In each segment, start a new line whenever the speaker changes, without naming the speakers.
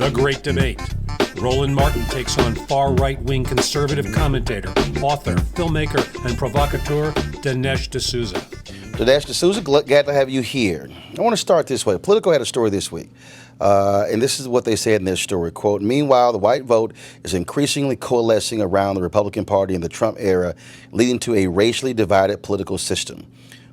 The Great Debate. Roland Martin takes on far right-wing conservative commentator, author, filmmaker, and provocateur Dinesh D'Souza.
Dinesh D'Souza, glad to have you here. I want to start this way. Politico had a story this week, and this is what they said in their story, quote, "Meanwhile, the white vote is increasingly coalescing around the Republican Party in the Trump era, leading to a racially divided political system.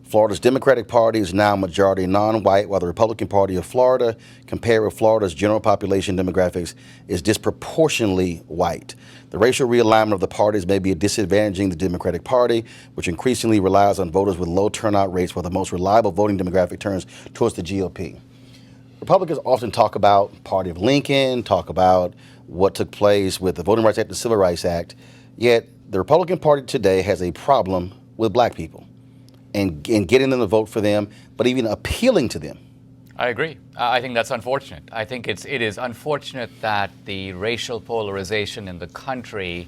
Florida's Democratic Party is now majority non-white, while the Republican Party of Florida, compared with Florida's general population demographics, is disproportionately white. The racial realignment of the parties may be disadvantaging the Democratic Party, which increasingly relies on voters with low turnout rates, while the most reliable voting demographic turns towards the GOP. Republicans often talk about Party of Lincoln, talk about what took place with the Voting Rights Act and the Civil Rights Act, yet the Republican Party today has a problem with black people. And getting them to vote for them, but even appealing to them.
I agree. I think that's unfortunate. I think it is unfortunate that the racial polarization in the country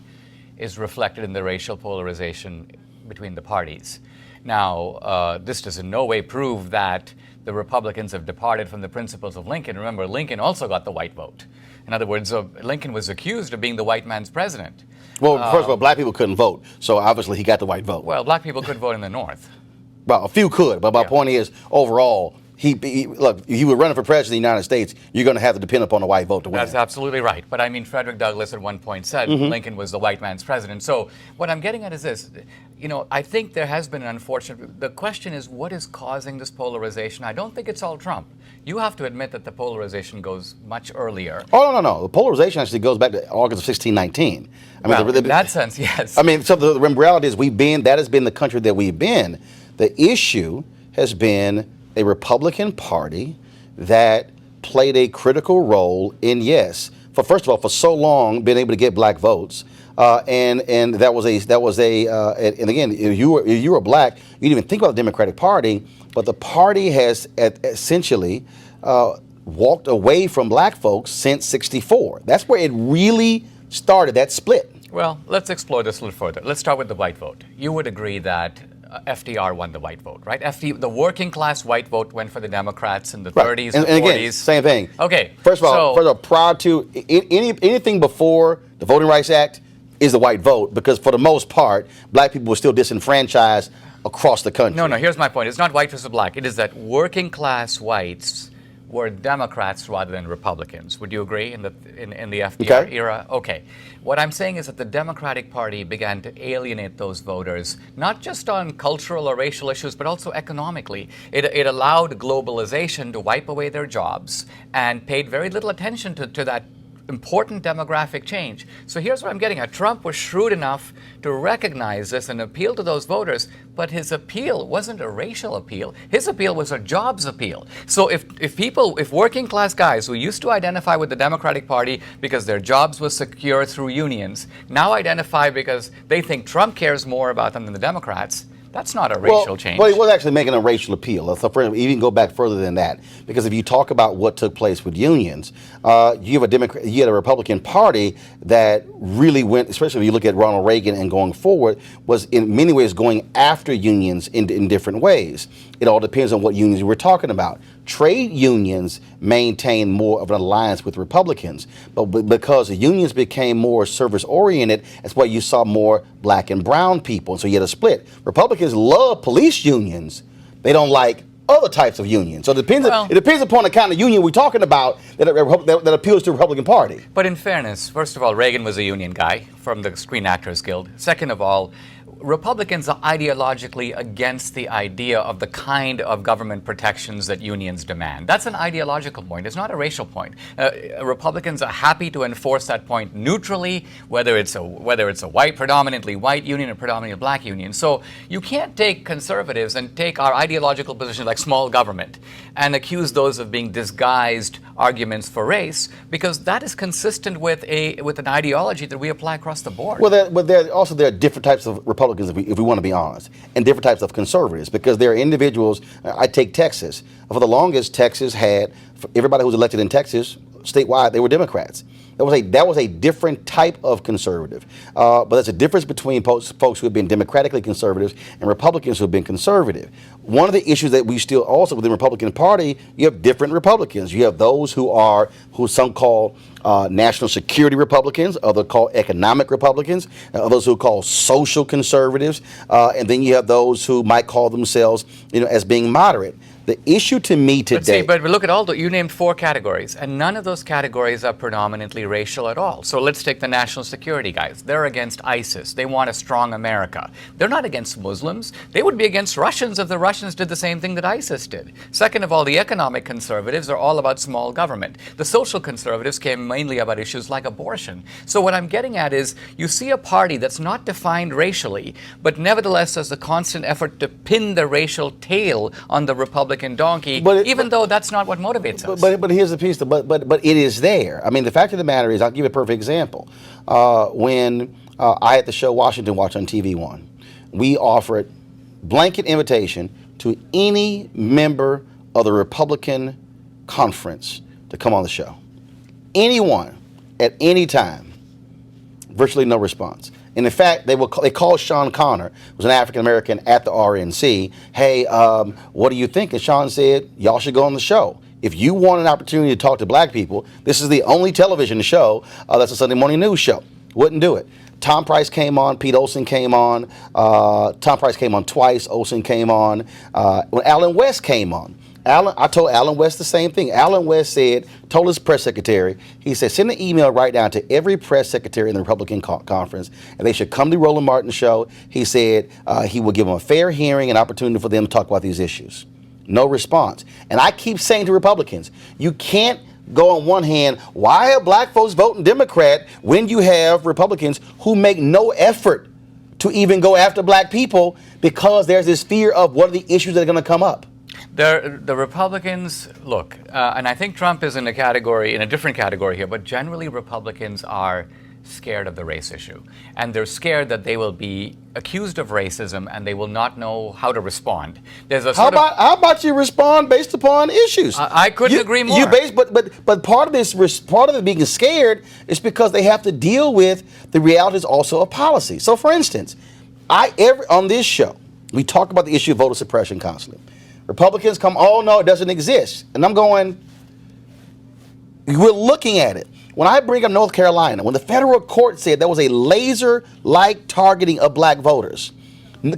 is reflected in the racial polarization between the parties. Now, this does in no way prove that the Republicans have departed from the principles of Lincoln. Remember, Lincoln also got the white vote. In other words, Lincoln was accused of being the white man's president.
Well, first of all, black people couldn't vote, so obviously he got the white vote.
Well, black people could vote in the North.
Well, a few could, but my point is, overall, look, if you were running for president of the United States, you're going to have to depend upon the white vote to win.
That's absolutely right. But I mean, Frederick Douglass at one point said Lincoln was the white man's president. So what I'm getting at is this. I think there has been an unfortunate. The question is, what is causing this polarization? I don't think it's all Trump. You have to admit that the polarization goes much earlier.
Oh, no. The polarization actually goes back to August of 1619. I mean,
in that sense, yes.
I mean, so the reality is that has been the country that we've been. The issue has been a Republican Party that played a critical role in, first of all, for so long, being able to get black votes. And that was and again, if you were black, you didn't even think about the Democratic Party, but the party has essentially walked away from black folks since '64. That's where it really started, that split.
Well, let's explore this a little further. Let's start with the white vote. You would agree that FDR won the white vote, right? The working class white vote went for the Democrats in the 30s and 40s.
Again, same thing.
Okay.
First of all, prior to anything before the Voting Rights Act is the white vote, because for the most part, black people were still disenfranchised across the country.
No, here's my point. It's not white versus black. It is that working class whites were Democrats rather than Republicans. Would you agree in the FDR era? Okay. What I'm saying is that the Democratic Party began to alienate those voters, not just on cultural or racial issues, but also economically. It allowed globalization to wipe away their jobs and paid very little attention to that important demographic change. So here's what I'm getting at. Trump was shrewd enough to recognize this and appeal to those voters, but his appeal wasn't a racial appeal. His appeal was a jobs appeal. So if working class guys who used to identify with the Democratic Party because their jobs were secure through unions, now identify because they think Trump cares more about them than the Democrats, that's not a racial change.
Well, he was actually making a racial appeal. So you can go back further than that, because if you talk about what took place with unions, you had a Republican Party that really went, especially if you look at Ronald Reagan and going forward, was in many ways going after unions in different ways. It all depends on what unions we're talking about. Trade unions maintained more of an alliance with Republicans, but because the unions became more service-oriented, that's why you saw more black and brown people, and so you had a split. Republicans love police unions. They don't like other types of unions. So it depends upon the kind of union we're talking about that appeals to the Republican Party.
But in fairness, first of all, Reagan was a union guy from the Screen Actors Guild. Second of all, Republicans are ideologically against the idea of the kind of government protections that unions demand. That's an ideological point. It's not a racial point. Republicans are happy to enforce that point neutrally, whether it's a predominantly white union or predominantly black union. So you can't take conservatives and take our ideological position like small government and accuse those of being disguised arguments for race, because that is consistent with an ideology that we apply across the board.
Well, there are different types of Republicans, if we want to be honest, and different types of conservatives, because there are individuals. I take Texas. For the longest, Texas had, everybody who was elected in Texas statewide, they were Democrats. That was a different type of conservative. But there's a difference between folks who have been democratically conservative and Republicans who have been conservative. One of the issues that we still also within the Republican Party, you have different Republicans. You have those who some call national security Republicans, others call economic Republicans, and others who call social conservatives, and then you have those who might call themselves, as being moderate. The issue to me today...
But look at you named 4 categories, and none of those categories are predominantly racial at all. So let's take the national security guys. They're against ISIS. They want a strong America. They're not against Muslims. They would be against Russians if the Russians did the same thing that ISIS did. Second of all, the economic conservatives are all about small government. The social conservatives came mainly about issues like abortion. So what I'm getting at is you see a party that's not defined racially, but nevertheless has a constant effort to pin the racial tail on the Republican donkey, even though that's not what motivates us.
But here's the piece, but it is there. I mean, the fact of the matter is, I'll give you a perfect example. When I had the show Washington Watch on TV1, we offered blanket invitation to any member of the Republican conference to come on the show. Anyone, at any time. Virtually no response. And in fact, they called Sean Connor, who was an African-American at the RNC. Hey, what do you think? And Sean said, y'all should go on the show. If you want an opportunity to talk to black people, this is the only television show that's a Sunday morning news show. Wouldn't do it. Tom Price came on. Pete Olson came on. Tom Price came on twice. Olson came on. When Alan West came on, I told Alan West the same thing. Alan West told his press secretary, he said, send an email right down to every press secretary in the Republican conference, and they should come to Roland Martin's show. He said he will give them a fair hearing and opportunity for them to talk about these issues. No response. And I keep saying to Republicans, you can't go on one hand, why are black folks voting Democrat when you have Republicans who make no effort to even go after black people because there's this fear of what are the issues that are going to come up?
The Republicans, look, and I think Trump is in a different category here, but generally Republicans are scared of the race issue. And they're scared that they will be accused of racism and they will not know how to respond. How
about you respond based upon issues?
I couldn't agree more.
But part of it being scared is because they have to deal with the realities also of policy. So for instance, on this show, we talk about the issue of voter suppression constantly. Republicans come, oh no, it doesn't exist. And I'm going, we're looking at it. When I bring up North Carolina, when the federal court said there was a laser-like targeting of black voters,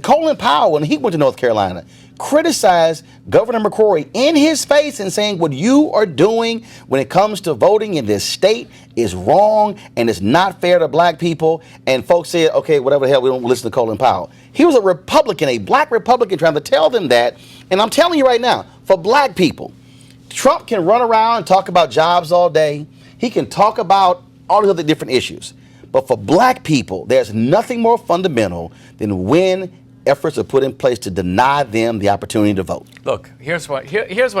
Colin Powell, when he went to North Carolina, criticized Governor McCrory in his face and saying what you are doing when it comes to voting in this state is wrong and it's not fair to black people. And folks said, okay, whatever the hell, we don't listen to Colin Powell. He was a Republican, a black Republican, trying to tell them that. And I'm telling you right now, for black people, Trump can run around and talk about jobs all day. He can talk about all these other different issues. But for black people, there's nothing more fundamental than when efforts are put in place to deny them the opportunity to vote.
Look, here's what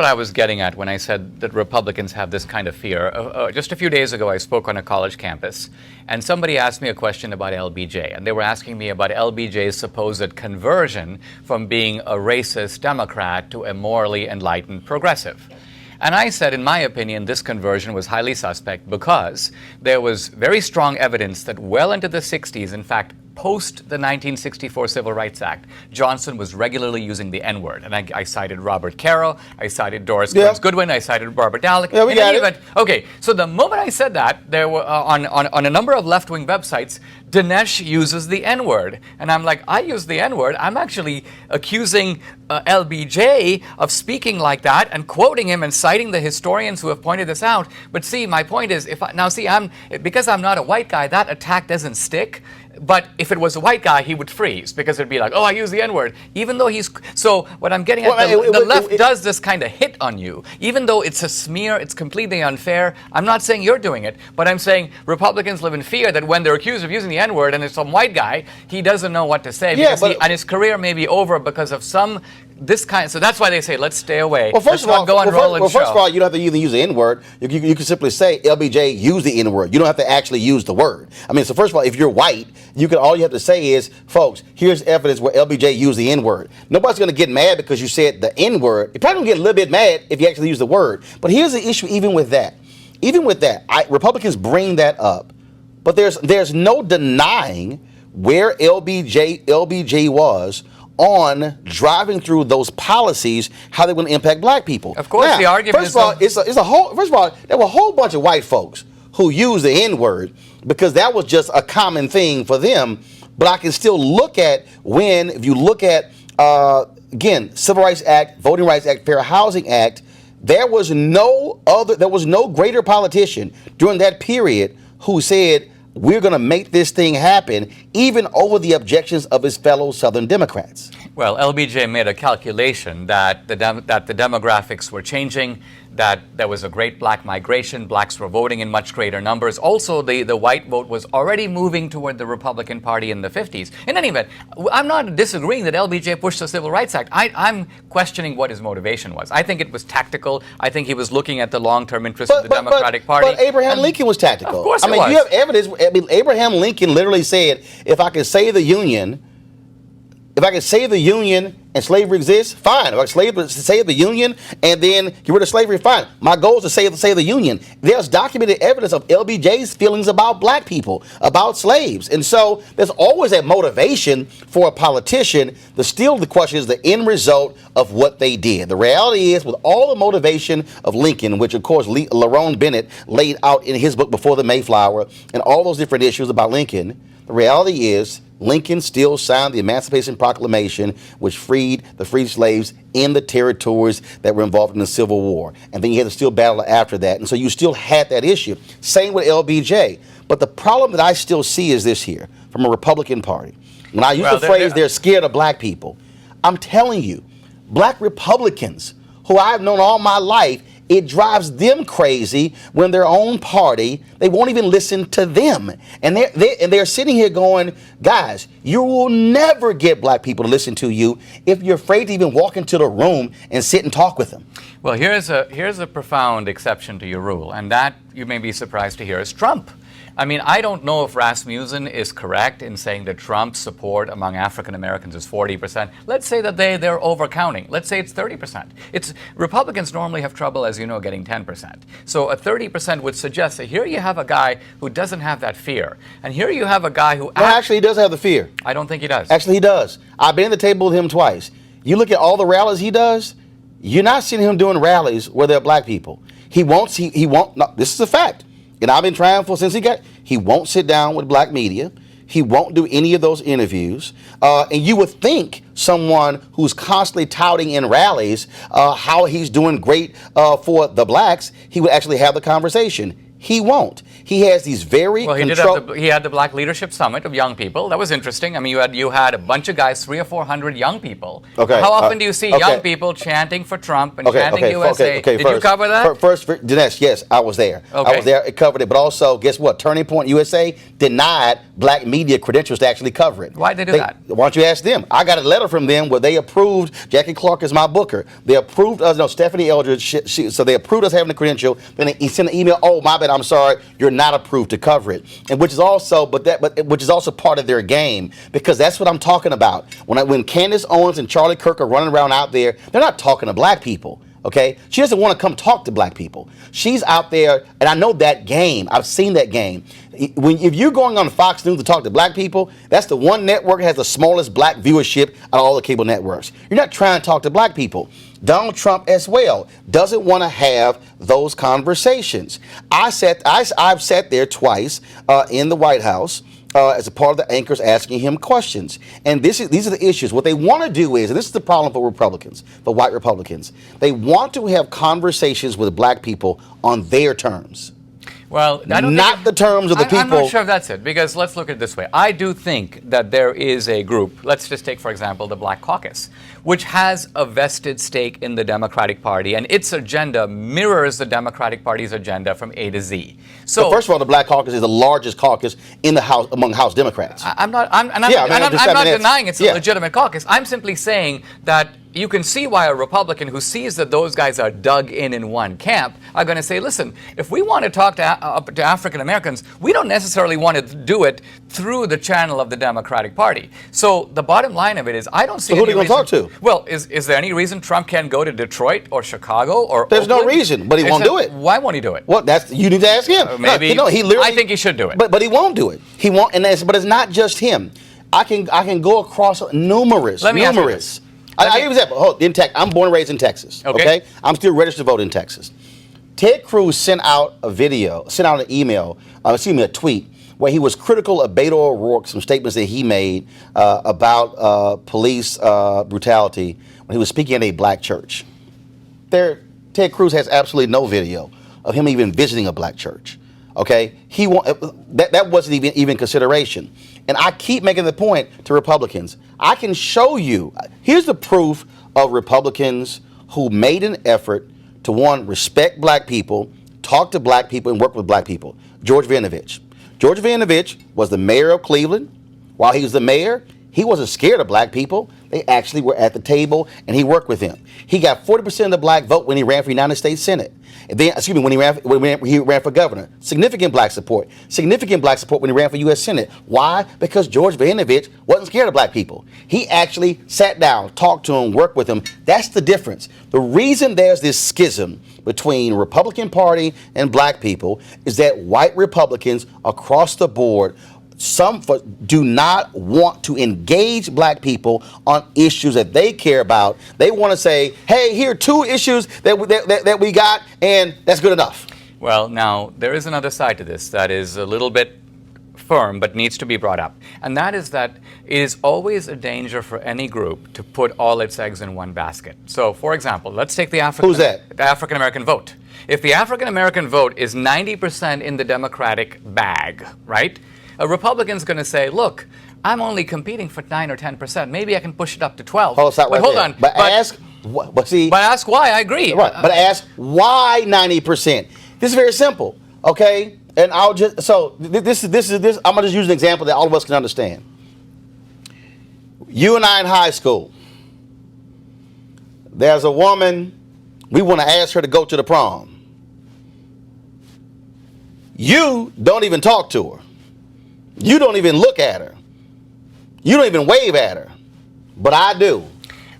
I was getting at when I said that Republicans have this kind of fear. Just a few days ago, I spoke on a college campus, and somebody asked me a question about LBJ, and they were asking me about LBJ's supposed conversion from being a racist Democrat to a morally enlightened progressive. And I said, in my opinion, this conversion was highly suspect because there was very strong evidence that well into the 60s, in fact, post the 1964 Civil Rights Act, Johnson was regularly using the N-word. And I cited Robert Caro, I cited Doris Kearns Goodwin, I cited Barbara Dallek.
Yeah, we got it.
Okay, so the moment I said that, there were on a number of left-wing websites, Dinesh uses the N-word. And I'm like, I use the N-word. I'm actually accusing LBJ of speaking like that and quoting him and citing the historians who have pointed this out. But see, my point is, because I'm not a white guy, that attack doesn't stick. But if it was a white guy, he would freeze because it'd be like, oh, I use the N-word. Even though so what I'm getting at, the left does this kind of hit on you. Even though it's a smear, it's completely unfair. I'm not saying you're doing it, but I'm saying Republicans live in fear that when they're accused of using the N-word and it's some white guy, he doesn't know what to say and his career may be over because of so that's why they say, let's stay away.
Well, first of all, you don't have to even use the N-word. You can simply say LBJ used the N-word. You don't have to actually use the word. I mean, so first of all, if you're white, all you have to say is, folks, here's evidence where LBJ used the N-word. Nobody's going to get mad because you said the N-word. You're probably going to get a little bit mad if you actually use the word. But here's the issue even with that. even with that, Republicans bring that up, but there's no denying where LBJ was on driving through those policies, how they would impact black people.
Of course,
now,
the argument
first of all, it's a whole. First of all, there were a whole bunch of white folks who used the N-word because that was just a common thing for them. But I can still look at if you look at again, Civil Rights Act, Voting Rights Act, Fair Housing Act, there was no greater politician during that period who said, we're going to make this thing happen, even over the objections of his fellow Southern Democrats.
Well, LBJ made a calculation that the demographics were changing, that there was a great black migration, blacks were voting in much greater numbers. Also, the white vote was already moving toward the Republican Party in the 50s. In any event, I'm not disagreeing that LBJ pushed the Civil Rights Act. I'm questioning what his motivation was. I think it was tactical. I think he was looking at the long-term interests of the Democratic Party.
But Abraham Lincoln was tactical.
Of course
it was.
I mean,
you have evidence. I mean, Abraham Lincoln literally said, if I can save the Union, and slavery exists, fine. If I can save the Union and then get rid of slavery, fine. My goal is to save the Union. There's documented evidence of LBJ's feelings about black people, about slaves. And so there's always a motivation for a politician. The question is the end result of what they did. The reality is, with all the motivation of Lincoln, which of course Lerone Bennett laid out in his book Before the Mayflower, and all those different issues about Lincoln, the reality is Lincoln still signed the Emancipation Proclamation, which freed the free slaves in the territories that were involved in the Civil War. And then you had to still battle after that. And so you still had that issue. Same with LBJ. But the problem that I still see is this here, from a Republican Party. When I use the phrase, they're scared of black people, I'm telling you, black Republicans, who I've known all my life, it drives them crazy when their own party, they won't even listen to them. And they're sitting here going, guys, you will never get black people to listen to you if you're afraid to even walk into the room and sit and talk with them.
Well, here's a profound exception to your rule, and that you may be surprised to hear is Trump. I mean, I don't know if Rasmussen is correct in saying that Trump's support among African Americans is 40%. Let's say that they're overcounting. Let's say it's 30%. Republicans normally have trouble, as you know, getting 10%. So a 30% would suggest that here you have a guy who doesn't have that fear, and here you have a guy who
actually does have the fear.
I don't think he does.
Actually, he does. I've been at the table with him twice. You look at all the rallies he does. You're not seeing him doing rallies where there are black people. He won't. No, this is a fact. And I've been trying since he won't sit down with black media. He won't do any of those interviews. And you would think someone who's constantly touting in rallies how he's doing great for the blacks, he would actually have the conversation. He won't. He has these very
he had the Black Leadership Summit of young people. That was interesting. I mean, you had a bunch of guys, 300 or 400 young people.
Okay.
How often do you see young people chanting for Trump and chanting USA? Did
you
cover that?
First, Dinesh, yes, I was there.
Okay.
I was there. It covered it. But also, guess what? Turning Point USA denied black media credentials to actually cover it.
Why did they do that?
Why don't you ask them? I got a letter from them where they approved, Jackie Clark is my booker. They approved us, Stephanie Eldridge, so they approved us having the credential. Then he sent an email, oh, my bad, I'm sorry, you're not approved to cover it. And which is also part of their game, because that's what I'm talking about. When Candace Owens and Charlie Kirk are running around out there, they're not talking to black people. Okay, she doesn't want to come talk to black people. She's out there, and I know that game. I've seen that game. If you're going on Fox News to talk to black people, that's the one network that has the smallest black viewership out of all the cable networks. You're not trying to talk to black people. Donald Trump as well doesn't want to have those conversations. I've sat there twice in the White House. As a part of the anchors asking him questions. And these are the issues. What they want to do is, and this is the problem for Republicans, for white Republicans, they want to have conversations with black people on their terms.
Well, I don't
not the terms of the people.
I'm not sure if that's it, because let's look at it this way. I do think that there is a group, let's just take, for example, the Black Caucus, which has a vested stake in the Democratic Party, and its agenda mirrors the Democratic Party's agenda from A to Z. So,
first of all, the Black Caucus is the largest caucus in the House among House Democrats.
I'm not denying it's a legitimate caucus. I'm simply saying that you can see why a Republican who sees that those guys are dug in one camp are going to say, listen, if we want to talk to African Americans, we don't necessarily want to do it through the channel of the Democratic Party. So the bottom line of it is, I don't see.
So who are you going to talk to?
Well, is there any reason Trump can't go to Detroit or Chicago or?
There's
Oakland?
no reason, but he won't do it.
Why won't he do it?
Well, you need to ask him.
Maybe.
No, he literally.
I think he should do it.
But he won't do it. He won't, but it's not just him. I can go across numerous.
Let me ask you this.
I'll give you an example. I'm born and raised in Texas. Okay. I'm still registered to vote in Texas. Ted Cruz sent out an email, a tweet, where he was critical of Beto O'Rourke, some statements that he made about police brutality when he was speaking at a black church. Ted Cruz has absolutely no video of him even visiting a black church. Okay, that wasn't even consideration. And I keep making the point to Republicans. I can show you. Here's the proof of Republicans who made an effort to, one, respect black people, talk to black people, and work with black people. George Vinovich. George Vinovich was the mayor of Cleveland. While he was the mayor, he wasn't scared of black people. They actually were at the table, and he worked with them. He got 40% of the black vote when he ran for United States Senate. And then, when he ran for governor. Significant black support. Significant black support when he ran for U.S. Senate. Why? Because George Vinovich wasn't scared of black people. He actually sat down, talked to them, worked with them. That's the difference. The reason there's this schism between Republican Party and black people is that white Republicans across the board do not want to engage black people on issues that they care about. They want to say, hey, here are two issues that we got, and that's good enough.
Well, now, there is another side to this that is a little bit firm but needs to be brought up. And that is that it is always a danger for any group to put all its eggs in one basket. So, for example, let's take the African American vote. If the African American vote is 90% in the Democratic bag, right? A Republican's going to say, look, I'm only competing for 9 or 10%. Maybe I can push it up to 12.
Hold on. But ask why. I agree. Right. But ask why 90%. This is very simple. Okay. And I'll just this. I'm gonna just use an example that all of us can understand. You and I in high school. There's a woman. We want to ask her to go to the prom. You don't even talk to her. You don't even look at her. You don't even wave at her. But I do.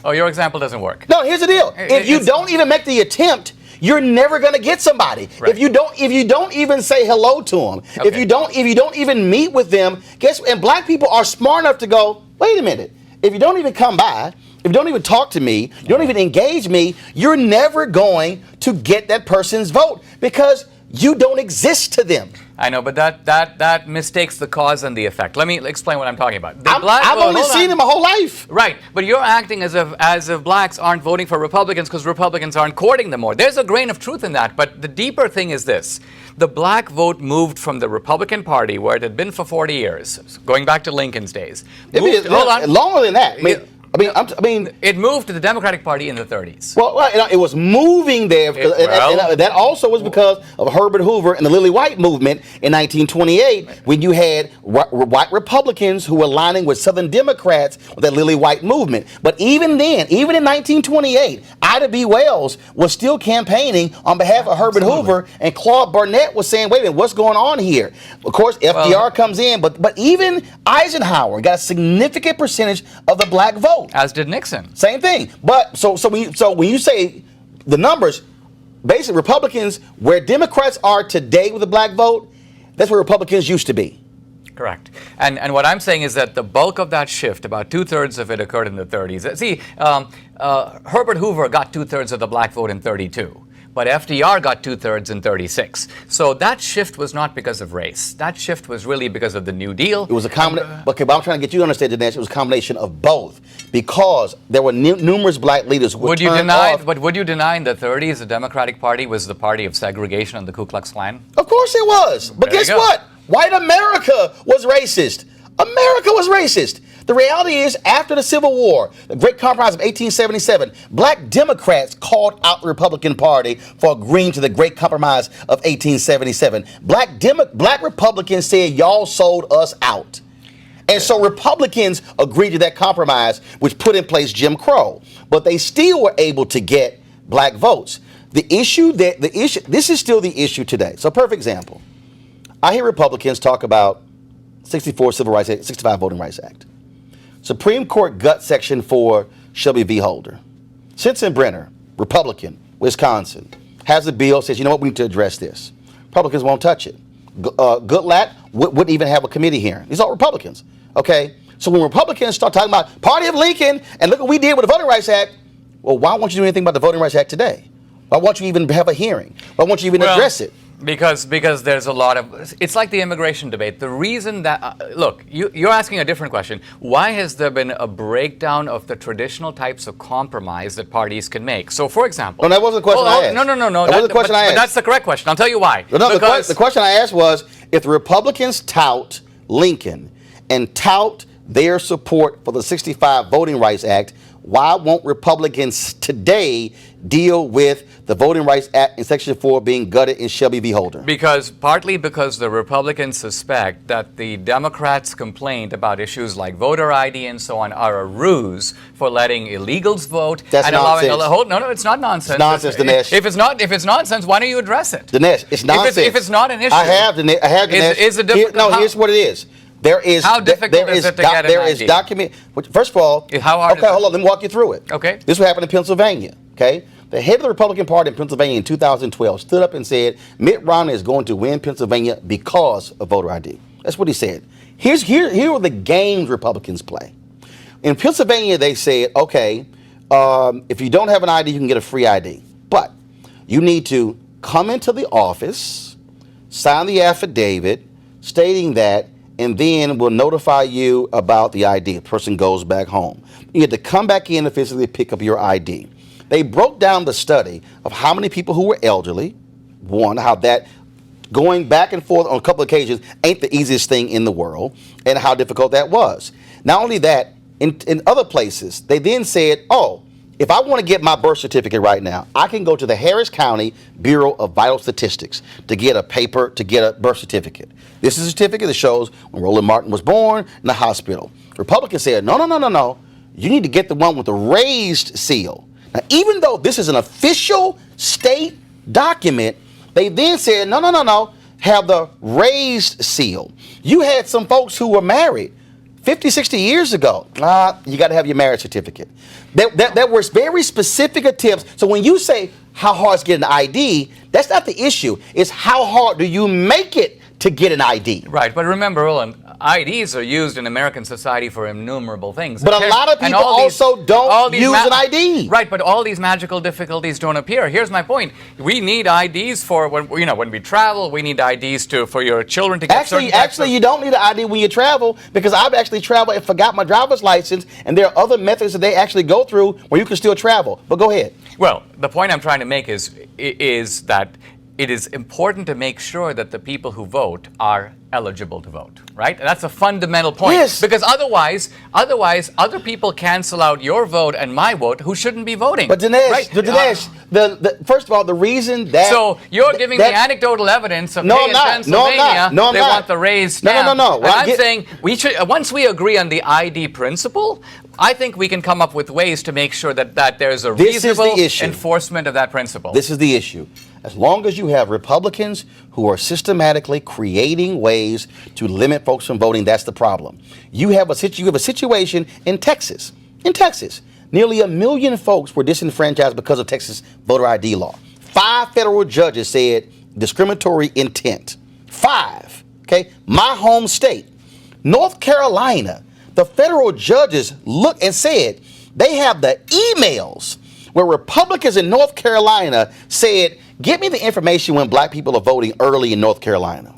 Oh, your example doesn't work.
No, here's the deal. If you don't even make the attempt, you're never going to get somebody. Right. If you don't even say hello to them, okay. if you don't even meet with them, and black people are smart enough to go, wait a minute. If you don't even come by, if you don't even talk to me, you don't even engage me, you're never going to get that person's vote because you don't exist to them.
I know, but that mistakes the cause and the effect. Let me explain what I'm talking about.
I've only seen him my whole life.
Right, but you're acting as if blacks aren't voting for Republicans because Republicans aren't courting them more. There's a grain of truth in that, but the deeper thing is this. The black vote moved from the Republican Party, where it had been for 40 years, going back to Lincoln's days.
Longer than that. I mean,
it moved to the Democratic Party in the 30s.
Well, it was moving there, and that also was because of Herbert Hoover and the Lily White movement in 1928, when you had white Republicans who were aligning with Southern Democrats with that Lily White movement. But even then, even in 1928, Ida B. Wells was still campaigning on behalf of Herbert Hoover, and Claude Barnett was saying, wait a minute, what's going on here? Of course, FDR comes in, but even Eisenhower got a significant percentage of the black vote.
As did Nixon.
Same thing. But so when you say the numbers, basically Republicans, where Democrats are today with the black vote, that's where Republicans used to be.
Correct. And what I'm saying is that the bulk of that shift, about 2/3 of it, occurred in the 30s. See, Herbert Hoover got 2/3 of the black vote in 32. But FDR got 2/3 in 36. So that shift was not because of race. That shift was really because of the New Deal.
It was a combination. Okay, but I'm trying to get you to understand, Dinesh, it was a combination of both, because there were numerous black leaders who would turn off.
But would you deny in the 30s the Democratic Party was the party of segregation and the Ku Klux Klan?
Of course it was. But guess what? White America was racist. America was racist. The reality is, after the Civil War, the Great Compromise of 1877, black Democrats called out the Republican Party for agreeing to the Great Compromise of 1877. Black Republicans said, y'all sold us out. And so Republicans agreed to that compromise, which put in place Jim Crow. But they still were able to get black votes. This is still the issue today. So, perfect example. I hear Republicans talk about 64 Civil Rights Act, 65 Voting Rights Act. Supreme Court gut section for Shelby v. Holder. Sensenbrenner, Republican, Wisconsin, has a bill, says, you know what, we need to address this. Republicans won't touch it. Goodlatte wouldn't even have a committee hearing. These are all Republicans. Okay? So when Republicans start talking about Party of Lincoln and look what we did with the Voting Rights Act, well, why won't you do anything about the Voting Rights Act today? Why won't you even have a hearing? Why won't you even address it?
Because there's a lot of, it's like the immigration debate. The reason that, look, you're asking a different question. Why has there been a breakdown of the traditional types of compromise that parties can make? So, for example.
No, that wasn't the question I asked.
No.
That wasn't the question I asked.
But that's the correct question. I'll tell you why.
No, the question I asked was, if the Republicans tout Lincoln and tout their support for the 65 Voting Rights Act, why won't Republicans today deal with the Voting Rights Act in Section 4 being gutted in Shelby v. Holder?
Partly because the Republicans suspect that the Democrats' complaint about issues like voter ID and so on are a ruse for letting illegals vote.
That's
and
nonsense.
No, it's not nonsense.
It's nonsense, Dinesh.
If it's nonsense, why don't you address it?
Dinesh, it's nonsense.
If it's not an issue.
I have, Dinesh. Here's what it is.
How difficult is it to get an ID?
There is document. First of all,
how hard
okay, hold on. Let me walk you through it.
Okay.
This what happened in Pennsylvania. Okay. The head of the Republican Party in Pennsylvania in 2012 stood up and said Mitt Romney is going to win Pennsylvania because of voter ID. That's what he said. Here are the games Republicans play. In Pennsylvania, they said, okay, if you don't have an ID, you can get a free ID, but you need to come into the office, sign the affidavit stating that, and then we'll notify you about the ID. The person goes back home. You have to come back in and physically pick up your ID. They broke down the study of how many people who were elderly, one, how that going back and forth on a couple of occasions ain't the easiest thing in the world, and how difficult that was. Not only that, in other places, they then said, oh, if I want to get my birth certificate right now, I can go to the Harris County Bureau of Vital Statistics to get a birth certificate. This is a certificate that shows when Roland Martin was born in the hospital. Republicans said, no. You need to get the one with the raised seal. Now, even though this is an official state document, they then said, no, have the raised seal. You had some folks who were married 50, 60 years ago. You got to have your marriage certificate. There were very specific attempts. So when you say how hard is getting an ID, that's not the issue. It's how hard do you make it to get an ID.
Right, but remember, Roland, IDs are used in American society for innumerable things.
But a lot of people also don't use an ID.
Right, but all these magical difficulties don't appear. Here's my point. We need IDs for when we travel. We need IDs for your children to get
Actually, you don't need an ID when you travel, because I've actually traveled and forgot my driver's license, and there are other methods that they actually go through where you can still travel. But go ahead.
Well, the point I'm trying to make is that it is important to make sure that the people who vote are eligible to vote, right? And that's a fundamental point.
Yes.
Because otherwise, other people cancel out your vote and my vote who shouldn't be voting.
But Dinesh,
right?
Dinesh, first of all, the reason that...
So you're giving me anecdotal evidence of, hey, in Pennsylvania, they want the raised stamp. No. And I'm saying, once we agree on the ID principle, I think we can come up with ways to make sure that there's a reasonable enforcement of that principle.
This is the issue. As long as you have Republicans who are systematically creating ways to limit folks from voting, that's the problem. You have a situation in Texas. In Texas, nearly 1 million folks were disenfranchised because of Texas voter ID law. 5 federal judges said discriminatory intent. 5. Okay, my home state, North Carolina. The federal judges looked and said they have the emails where Republicans in North Carolina said, get me the information when black people are voting early in North Carolina.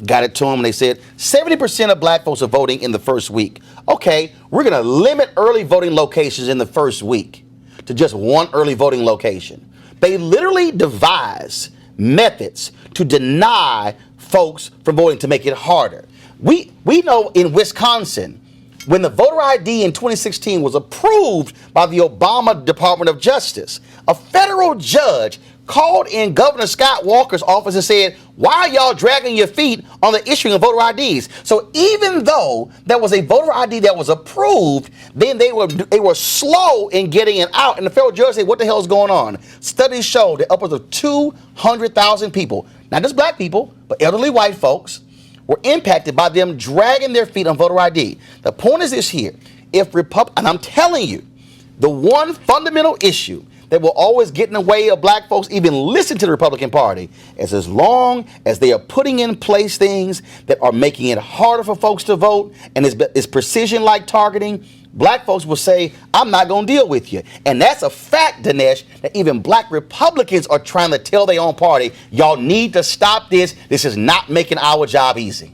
Got it to them, and they said 70% of black folks are voting in the first week. Okay, we're going to limit early voting locations in the first week to just one early voting location. They literally devise methods to deny folks from voting to make it harder. We know in Wisconsin, when the voter ID in 2016 was approved by the Obama Department of Justice, a federal judge called in Governor Scott Walker's office and said, why are y'all dragging your feet on the issuing of voter IDs? So even though there was a voter ID that was approved, then they were slow in getting it out. And the federal judge said, what the hell is going on? Studies show that upwards of 200,000 people, not just black people, but elderly white folks, were impacted by them dragging their feet on voter ID. The point is this here. And I'm telling you, the one fundamental issue that will always get in the way of black folks even listen to the Republican Party is as long as they are putting in place things that are making it harder for folks to vote and it's precision-like targeting, black folks will say, I'm not going to deal with you. And that's a fact, Dinesh, that even black Republicans are trying to tell their own party, y'all need to stop this. This is not making our job easy.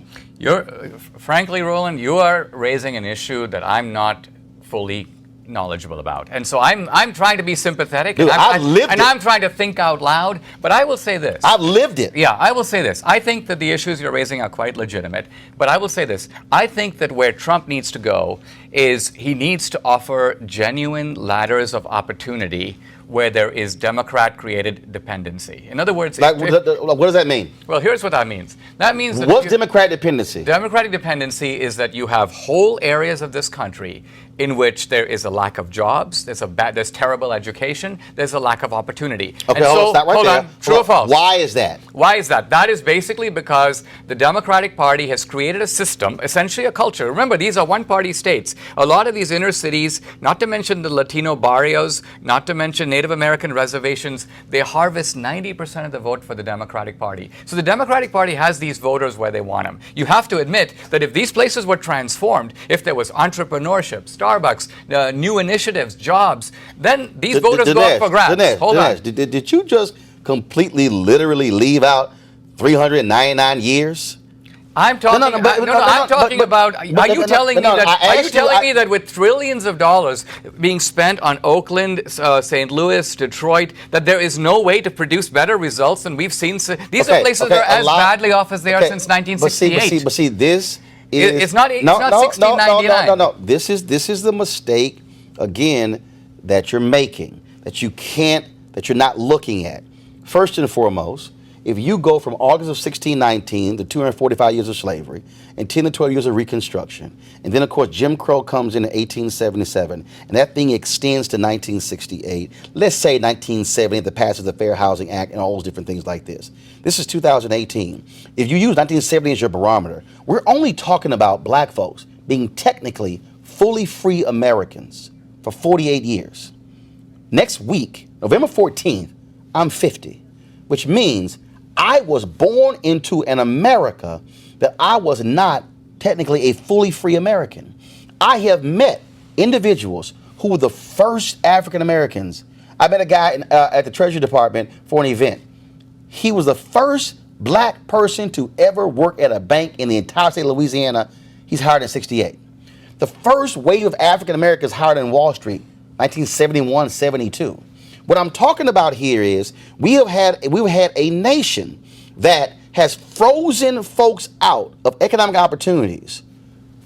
Frankly, Roland, you are raising an issue that I'm not fully knowledgeable about, and so I'm trying to be sympathetic.
Dude,
and I'm trying to think out loud. But I will say this:
I've lived it.
Yeah, I will say this. I think that the issues you're raising are quite legitimate. But I will say this: I think that where Trump needs to go is he needs to offer genuine ladders of opportunity where there is Democrat-created dependency. In other words,
what does that mean?
Well, here's what that means. That means that
what's Democratic dependency?
Democratic dependency is that you have whole areas of this country in which there is a lack of jobs, there's terrible education, there's a lack of opportunity.
Okay, hold on.
True or false?
Why is that?
Why is that? That is basically because the Democratic Party has created a system, essentially a culture. Remember, these are one-party states. A lot of these inner cities, not to mention the Latino barrios, not to mention Native American reservations, they harvest 90% of the vote for the Democratic Party. So the Democratic Party has these voters where they want them. You have to admit that if these places were transformed, if there was entrepreneurship, Starbucks, new initiatives, jobs, then these voters go up for grabs. Hold on.
Did you just completely, literally leave out 399 years?
I'm talking. I'm talking about. Are you telling me that with trillions of dollars being spent on Oakland, St. Louis, Detroit, that there is no way to produce better results than we've seen? These are places that are as badly off as they are since 1968.
But see, this is
it's not 1699.
No. This is the mistake again that you're making, that you're not looking at. First and foremost, if you go from August of 1619 to 245 years of slavery and 10 to 12 years of Reconstruction, and then, of course, Jim Crow comes in 1877, and that thing extends to 1968, let's say 1970, the passage of the Fair Housing Act and all those different things like this. This is 2018. If you use 1970 as your barometer, we're only talking about black folks being technically fully free Americans for 48 years. Next week, November 14th, I'm 50, which means I was born into an America that I was not technically a fully free American. I have met individuals who were the first African Americans. I met a guy at the Treasury Department for an event. He was the first black person to ever work at a bank in the entire state of Louisiana. He's hired in 68. The first wave of African Americans hired in Wall Street, 1971, 72. What I'm talking about here is we've had a nation that has frozen folks out of economic opportunities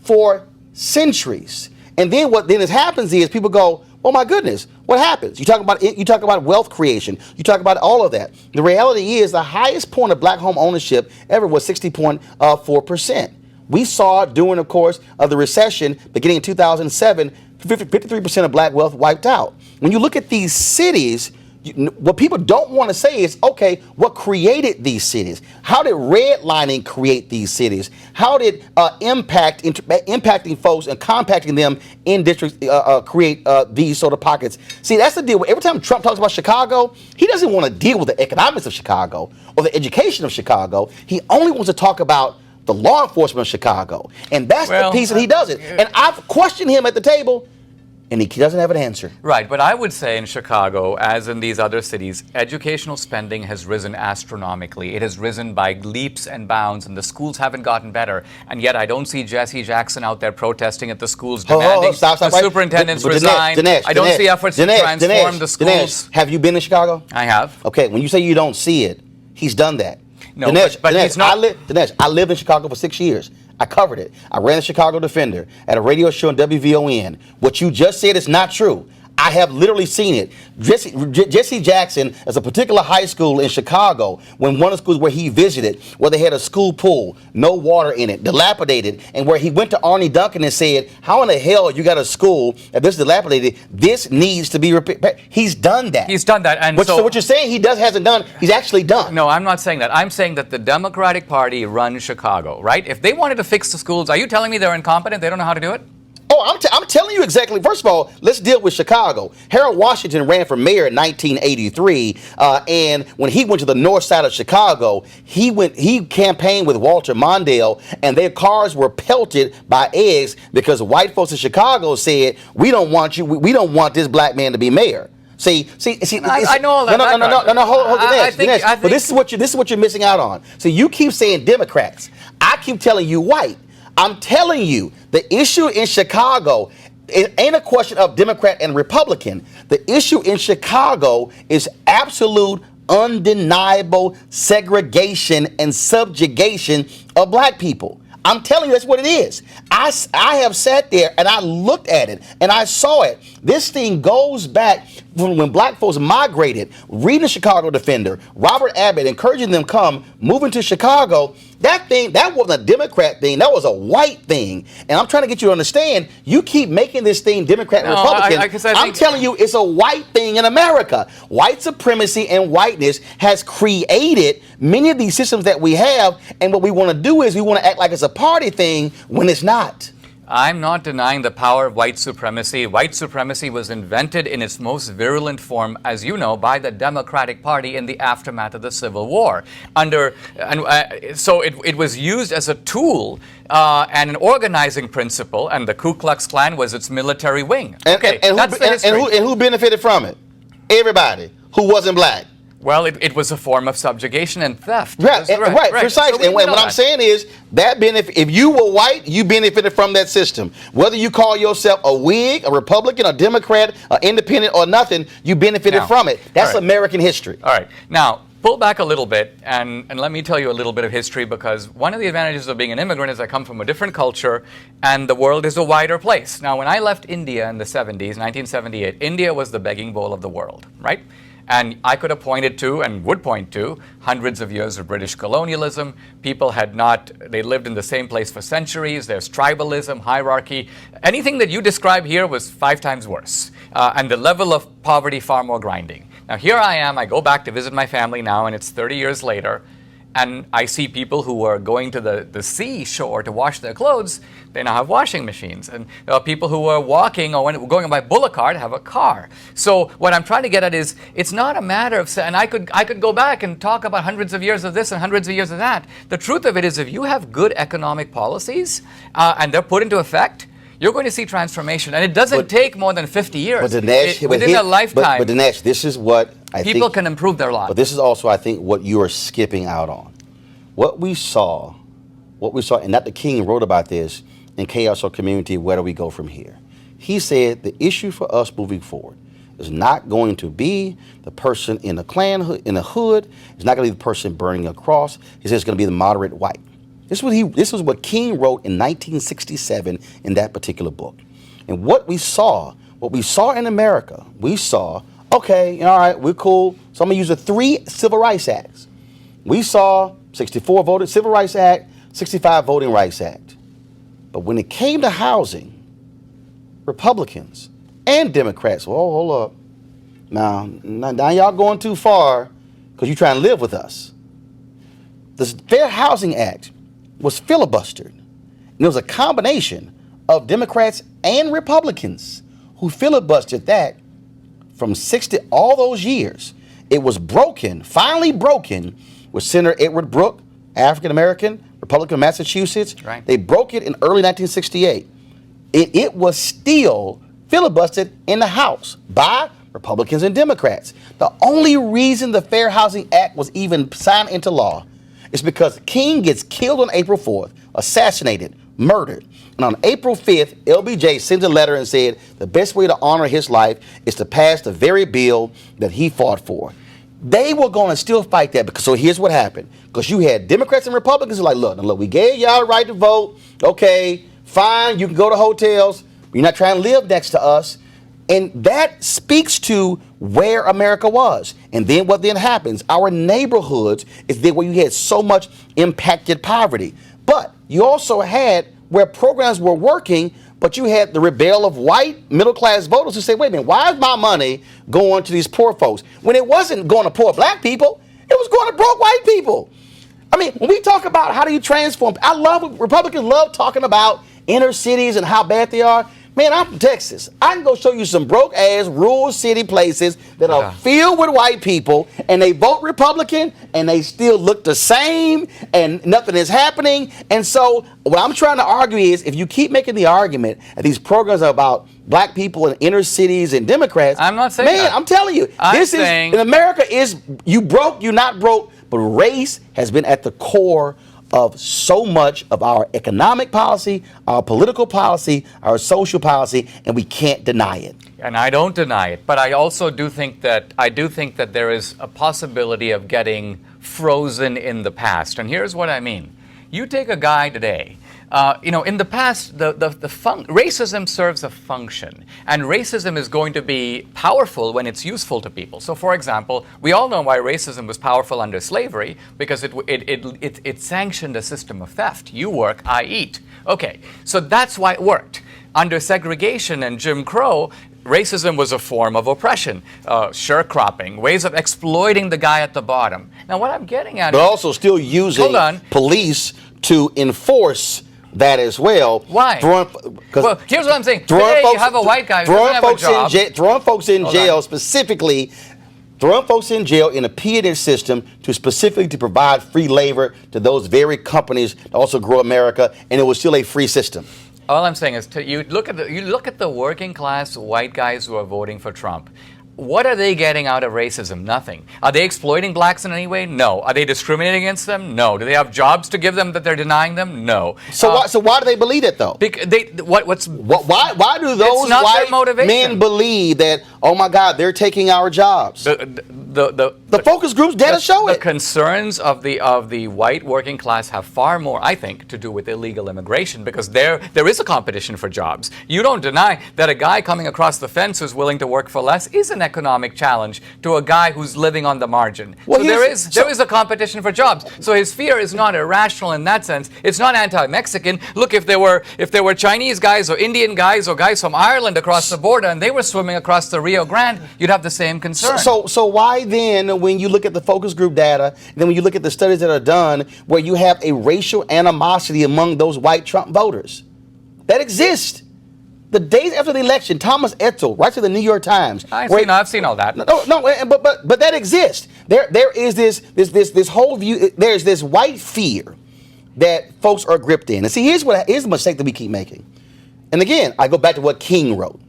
for centuries. And then what then happens is people go, oh my goodness, what happens? You talk about wealth creation. You talk about all of that. The reality is the highest point of black home ownership ever was 60.4%. We saw during, of course, of the recession beginning in 2007, 53% of black wealth wiped out. When you look at these cities, what people don't want to say is, okay, what created these cities? How did redlining create these cities? How did impacting folks and compacting them in districts create these sort of pockets? See, that's the deal. Every time Trump talks about Chicago, he doesn't want to deal with the economics of Chicago or the education of Chicago. He only wants to talk about the law enforcement of Chicago. And that's the piece that he doesn't. And I've questioned him at the table, and he doesn't have an answer.
Right, but I would say in Chicago, as in these other cities, educational spending has risen astronomically. It has risen by leaps and bounds, and the schools haven't gotten better. And yet I don't see Jesse Jackson out there protesting at the schools, demanding the superintendents resign. I don't see efforts to transform the schools.
Dinesh, have you been to Chicago?
I have.
Okay, when you say you don't see it, he's done that.
No, but he's not.
Dinesh, I lived in Chicago for 6 years. I covered it. I ran the Chicago Defender at a radio show on WVON. What you just said is not true. I have literally seen it. Jesse Jackson, as a particular high school in Chicago, when one of the schools where he visited, where they had a school pool, no water in it, dilapidated, and where he went to Arnie Duncan and said, how in the hell you got a school that this is dilapidated? This needs to be repaired. He's done that.
He's done that. And
so what you're saying he hasn't done, he's actually done.
No, I'm not saying that. I'm saying that the Democratic Party runs Chicago, right? If they wanted to fix the schools, are you telling me they're incompetent? They don't know how to do it?
Oh, I'm telling you exactly. First of all, let's deal with Chicago. Harold Washington ran for mayor in 1983, and when he went to the north side of Chicago, he campaigned with Walter Mondale, and their cars were pelted by eggs because white folks in Chicago said, "We don't want you. We don't want this black man to be mayor." See.
I know all that.
No. Hold Dinesh. But this is what you're missing out on. So you keep saying Democrats. I keep telling you white. I'm telling you, the issue in Chicago, it ain't a question of Democrat and Republican. The issue in Chicago is absolute, undeniable segregation and subjugation of black people. I'm telling you, that's what it is. I have sat there and I looked at it and I saw it. This thing goes back when black folks migrated, reading the Chicago Defender, Robert Abbott encouraging them come, moving to Chicago. That wasn't a Democrat thing. That was a white thing. And I'm trying to get you to understand, you keep making this thing Democrat and Republican. I'm telling you, it's a white thing in America. White supremacy and whiteness has created many of these systems that we have. And what we want to do is we want to act like it's a party thing when it's not.
I'm not denying the power of white supremacy. White supremacy was invented in its most virulent form, as you know, by the Democratic Party in the aftermath of the Civil War. So it was used as a tool and an organizing principle, and the Ku Klux Klan was its military wing.
And who benefited from it? Everybody who wasn't black.
Well, it was a form of subjugation and theft.
Right, precisely. So and what I'm saying is that if you were white, you benefited from that system. Whether you call yourself a Whig, a Republican, a Democrat, an Independent, or nothing, you benefited from it. That's American history.
All right. Now, pull back a little bit and let me tell you a little bit of history, because one of the advantages of being an immigrant is I come from a different culture and the world is a wider place. Now, when I left India in the 70s, 1978, India was the begging bowl of the world, right? And I could have pointed to and would point to hundreds of years of British colonialism. People they lived in the same place for centuries. There's tribalism, hierarchy. Anything that you describe here was 5 times worse. And the level of poverty far more grinding. Now here I am, I go back to visit my family now, and it's 30 years later. And I see people who are going to the seashore to wash their clothes. They now have washing machines. And there are people who are walking or going by bullock cart have a car. So what I'm trying to get at is, it's not a matter of, and I could go back and talk about hundreds of years of this and hundreds of years of that. The truth of it is, if you have good economic policies and they're put into effect, you're going to see transformation. And it doesn't take more than 50 years.
But Dinesh,
within a lifetime.
But Dinesh, this is what I think
people can improve their lives.
But this is also, I think, what you are skipping out on. What we saw, and Dr. King wrote about this in Chaos or Community, Where Do We Go From Here? He said the issue for us moving forward is not going to be the person in the Klan in the hood. It's not going to be the person burning a cross. He said it's going to be the moderate white. This was what King wrote in 1967 in that particular book. And what we saw in America, we saw, okay, all right, we're cool. So I'm going to use the 3 Civil Rights Acts. We saw 64 voted Civil Rights Act, 65 Voting Rights Act. But when it came to housing, Republicans and Democrats, hold up. Now y'all going too far because you're trying to live with us. The Fair Housing Act was filibustered. And it was a combination of Democrats and Republicans who filibustered that from 60 all those years. It was broken, finally broken, with Senator Edward Brooke, African-American, Republican of Massachusetts.
Right.
They broke it in early 1968. It was still filibustered in the House by Republicans and Democrats. The only reason the Fair Housing Act was even signed into law is because King gets killed on April 4th, assassinated, murdered. And on April 5th, LBJ sends a letter and said the best way to honor his life is to pass the very bill that he fought for. They were going to still fight that because, so here's what happened. Because you had Democrats and Republicans who were like, look, we gave y'all the right to vote. Okay, fine, you can go to hotels. You're not trying to live next to us. And that speaks to where America was. And then what then happens? Our neighborhoods is there where you had so much impacted poverty. But you also had where programs were working, but you had the rebel of white middle-class voters who say, wait a minute, why is my money going to these poor folks? When it wasn't going to poor black people, it was going to broke white people. I mean, when we talk about how do you transform, Republicans love talking about inner cities and how bad they are. Man, I'm from Texas. I can go show you some broke-ass rural city places that are filled with white people, and they vote Republican, and they still look the same, and nothing is happening. And so what I'm trying to argue is, if you keep making the argument that these programs are about black people in inner cities and Democrats,
I'm not saying that.
I'm telling you, in America is, you broke, you not broke, but race has been at the core of so much of our economic policy, our political policy, our social policy, and we can't deny it.
And I don't deny it, but I also do think that there is a possibility of getting frozen in the past. And here's what I mean. You take a guy today, in the past, racism serves a function, and racism is going to be powerful when it's useful to people. So, for example, we all know why racism was powerful under slavery, because it sanctioned a system of theft. You work, I eat. Okay, so that's why it worked. Under segregation and Jim Crow, racism was a form of oppression, sharecropping, ways of exploiting the guy at the bottom. Now, what I'm getting at
but also still using police to enforce that as well.
Why? Well, here's what I'm saying. Today, you have a white guy who doesn't have a job.
Throwing folks in jail specifically, throwing folks in jail in a peonage system specifically to provide free labor to those very companies that also grow America, and it was still a free system.
All I'm saying is, you look at the working class white guys who are voting for Trump. What are they getting out of racism? Nothing. Are they exploiting blacks in any way? No. Are they discriminating against them? No. Do they have jobs to give them that they're denying them? No.
So why do they believe it though?
Why
do those white men believe that, oh my God, they're taking our jobs? The focus groups data show it.
The concerns of the white working class have far more, I think, to do with illegal immigration, because there is a competition for jobs. You don't deny that a guy coming across the fence who's willing to work for less is an economic challenge to a guy who's living on the margin. Well, so there is a competition for jobs. So his fear is not irrational in that sense. It's not anti-Mexican. Look, if there were Chinese guys or Indian guys or guys from Ireland across the border and they were swimming across the Rio Grande, you'd have the same concern.
So why then, when you look at the focus group data, then when you look at the studies that are done, where you have a racial animosity among those white Trump voters that exists? The days after the election, Thomas Etzel writes to the New York Times.
I've seen all that.
But that exists. There is this whole view. There's this white fear that folks are gripped in. And see, here's the mistake that we keep making. And again, I go back to what King wrote.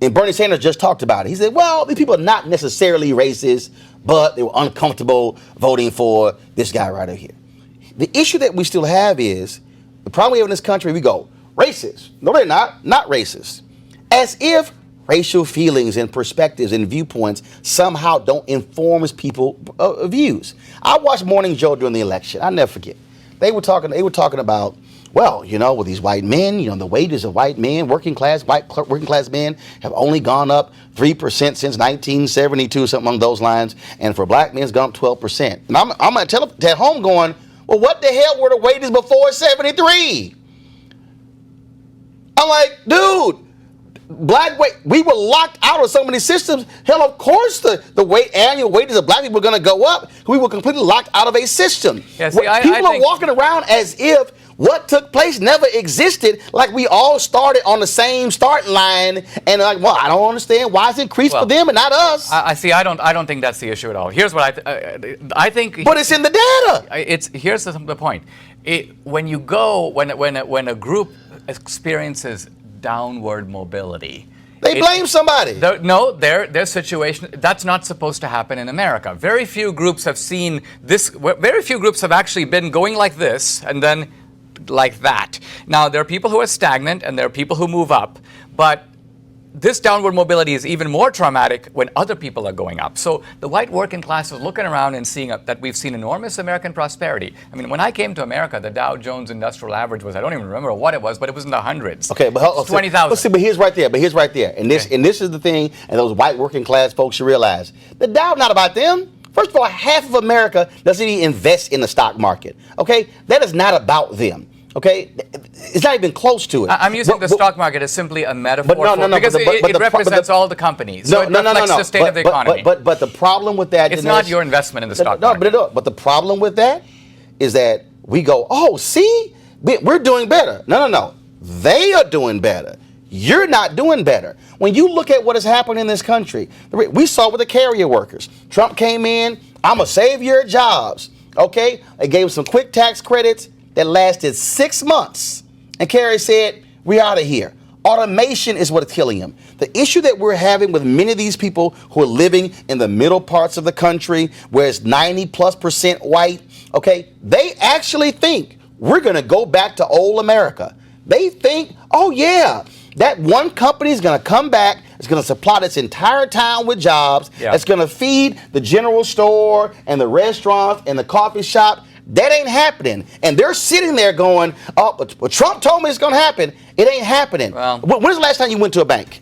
And Bernie Sanders just talked about it. He said, well, these people are not necessarily racist, but they were uncomfortable voting for this guy right over here. The issue that we still have is, the problem we have in this country, we go, racist. No, they're not racist. As if racial feelings and perspectives and viewpoints somehow don't inform people's views. I watched Morning Joe during the election. I'll never forget. They were talking about, well, with these white men, the wages of white men, working class men have only gone up 3% since 1972, something along those lines. And for black men, it's gone up 12%. And I'm going to tell at home going, well, what the hell were the wages before 73? I'm like, dude, we were locked out of so many systems. Hell, of course the annual wages of black people are going to go up. We were completely locked out of a system.
Yeah, see,
people are walking around as if what took place never existed, like we all started on the same starting line, and like, well, I don't understand why it's increased for them and not us.
I don't think that's the issue at all. Here's what I think.
But it's in the data.
Here's the point. When a group experiences downward mobility,
they blame somebody.
Their situation, that's not supposed to happen in America. Very few groups have seen this. Very few groups have actually been going like this and then like that. Now, there are people who are stagnant and there are people who move up, but this downward mobility is even more traumatic when other people are going up. So the white working class is looking around and seeing that we've seen enormous American prosperity. I mean, when I came to America, the Dow Jones Industrial Average was, I don't even remember what it was, but it was in the hundreds.
Okay, but
20,000.
But here's right there. And this is the thing, and those white working class folks should realize. The Dow not about them. First of all, half of America doesn't even invest in the stock market. Okay? That is not about them. Okay, it's not even close to it.
I'm using the stock market as simply a metaphor because it represents all the companies. So it reflects the state of the economy.
But the problem with that,
it's not your investment in the stock market.
But the problem with that is that we go, oh, see, we're doing better. No. They are doing better. You're not doing better. When you look at what has happened in this country, we saw with the carrier workers. Trump came in, I'm going to save your jobs. Okay, they gave them some quick tax credits that lasted 6 months. And Kerry said, we're out of here. Automation is what's killing them. The issue that we're having with many of these people who are living in the middle parts of the country, where it's 90+% white, okay, they actually think we're going to go back to old America. They think, oh yeah, that one company is going to come back, it's going to supply this entire town with jobs, it's going to feed the general store and the restaurants and the coffee shop. That ain't happening. And they're sitting there going, oh, but Trump told me it's going to happen. It ain't happening.
Well,
when's the last time you went to a bank?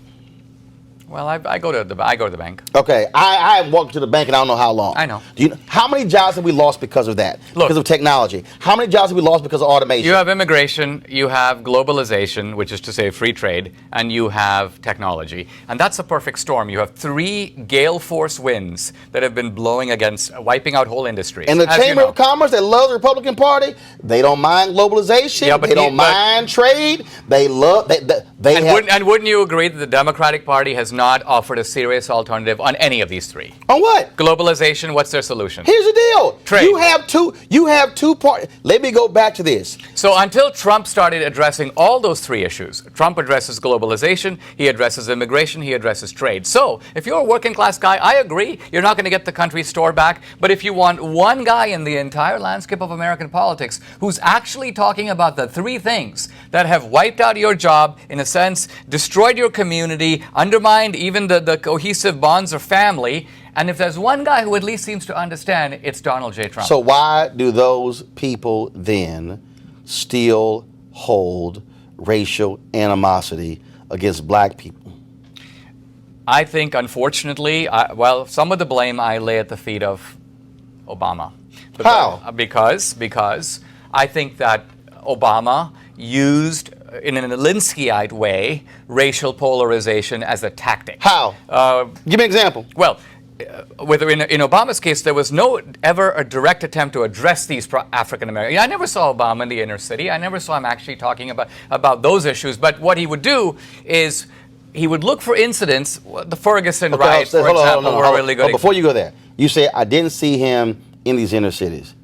Well, I go to the bank.
Okay, I haven't walked to the bank in I don't know how long.
I know.
Do you know how many jobs have we lost because of that? Because of technology. How many jobs have we lost because of automation?
You have immigration, you have globalization, which is to say free trade, and you have technology. And that's a perfect storm. You have 3 gale force winds that have been blowing against, wiping out whole industries.
And the Chamber of Commerce that loves the Republican Party, they don't mind globalization. They don't mind trade. They love,
and wouldn't you agree that the Democratic Party has not offered a serious alternative on any of these 3?
On what?
Globalization, what's their solution?
Here's the deal.
Trade.
You have two parties. Let me go back to this.
So until Trump started addressing all those 3 issues, Trump addresses globalization, he addresses immigration, he addresses trade. So if you're a working class guy, I agree, you're not going to get the country's store back. But if you want one guy in the entire landscape of American politics who's actually talking about the 3 things that have wiped out your job, in a sense, destroyed your community, undermined even the cohesive bonds of family, and if there's one guy who at least seems to understand, it's Donald J. Trump.
So why do those people then still hold racial animosity against black people?
I think, unfortunately, some of the blame I lay at the feet of Obama.
How?
Because I think that Obama used, in an Alinskyite way, racial polarization as a tactic.
How? Give me an example.
Well, in Obama's case, there was ever a direct attempt to address these African Americans. I never saw Obama in the inner city. I never saw him actually talking about those issues. But what he would do is he would look for incidents. The Ferguson riots, for example, were really good.
Before you go there, you say, I didn't see him in these inner cities.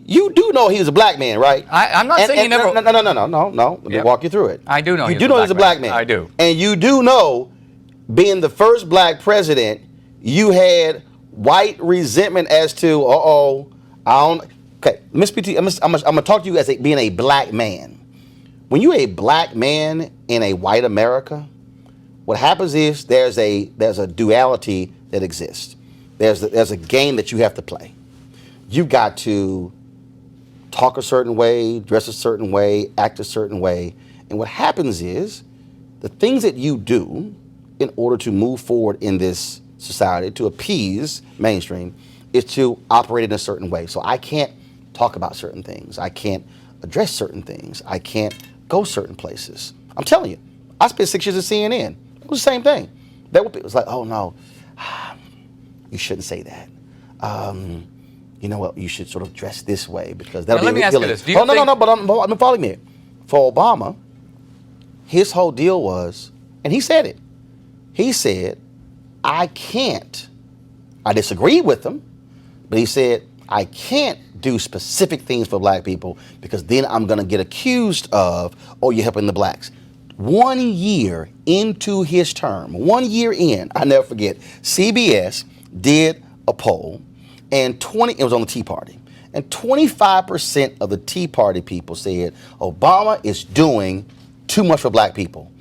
You do know he was a black man, right?
I'm not saying he never...
No. Let me walk you through it.
I do know
you do know he's a black man.
I do.
And you do know, being the first black president, you had white resentment as to, okay, Miss PT, I'm going to talk to you as being a black man. When you're a black man in a white America, what happens is there's a duality that exists. There's a game that you have to play. You've got to talk a certain way, dress a certain way, act a certain way. And what happens is the things that you do in order to move forward in this society, to appease mainstream, is to operate in a certain way. So I can't talk about certain things. I can't address certain things. I can't go certain places. I'm telling you, I spent 6 years at CNN. It was the same thing. It was like, oh no, you shouldn't say that. You know what? You should sort of dress this way because that'll be
let me ask you this.
But I'm following me. For Obama, his whole deal was, and he said it. He said, I disagree with him, but he said, I can't do specific things for black people because then I'm going to get accused of, oh, you're helping the blacks. 1 year into his term, 1 year in, I never forget, CBS did a poll, and it was on the Tea Party, and 25% of the Tea Party people said Obama is doing too much for black people.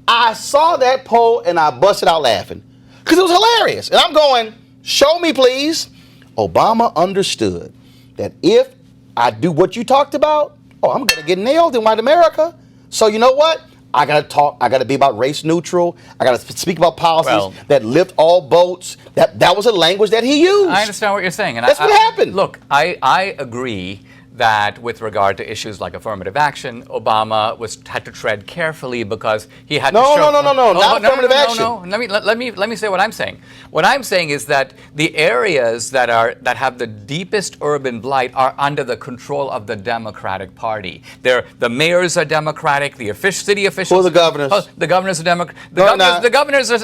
I saw that poll and I busted out laughing because it was hilarious. And I'm going, show me, please. Obama understood that if I do what you talked about, I'm going to get nailed in white America. So you know what? I got to talk. I got to be about race neutral. I got to speak about policies that lift all boats. That was a language that he used.
I understand what you're saying. And
that's what happened.
Look, I agree that with regard to issues like affirmative action, Obama had to tread carefully because he had to show...
No, not affirmative action.
No. Let me say what I'm saying. What I'm saying is that the areas that have the deepest urban blight are under the control of the Democratic Party. The mayors are Democratic, the city officials...
Who are the governors?
The governors are Democratic. The governors are